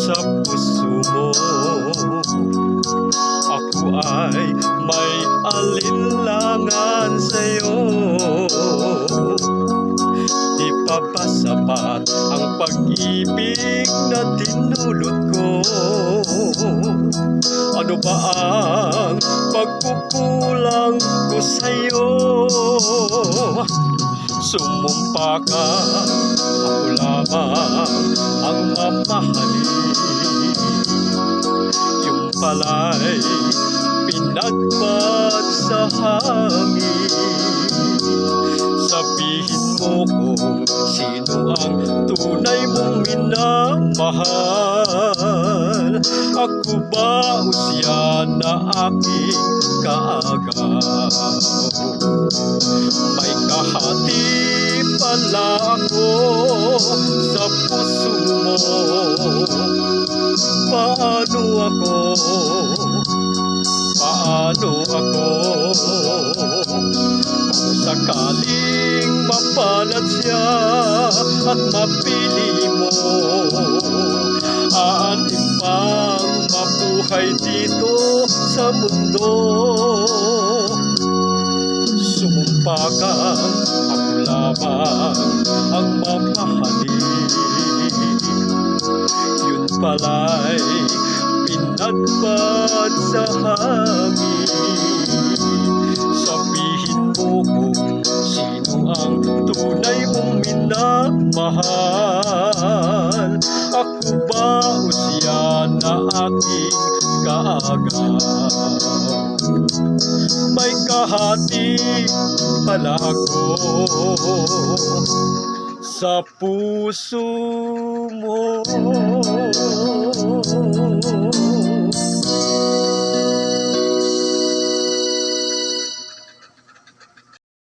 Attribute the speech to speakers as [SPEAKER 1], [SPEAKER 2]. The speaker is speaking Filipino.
[SPEAKER 1] sa puso mo. Ako ay may alinlangan sa'yo. Di pa ba sapat ang pag-ibig na dinulot ko? Ano ba ang pagkukulang ko sa'yo? Sumumpa ka, ako lamang ang mamahalin. Yung pala'y pinagpat sa hangin. Sabihin mo kung sino ang tunay mong minamahal. Ako ba o siya na aking kaagaw? May kahati pala ako sa puso mo. Paano ako? Kung sakaling mapalad siya at mapili mo, aanin pang mabuhay dito sa mundo. Sumumpa ka, ako lamang ang mamahalin. Yun pala'y pinagpat sa hangin. Sabihin mo kung sino ang tunay mong minamahal. Ako ba o siya na aking kaagaw? May kahati pala ako sa puso mo.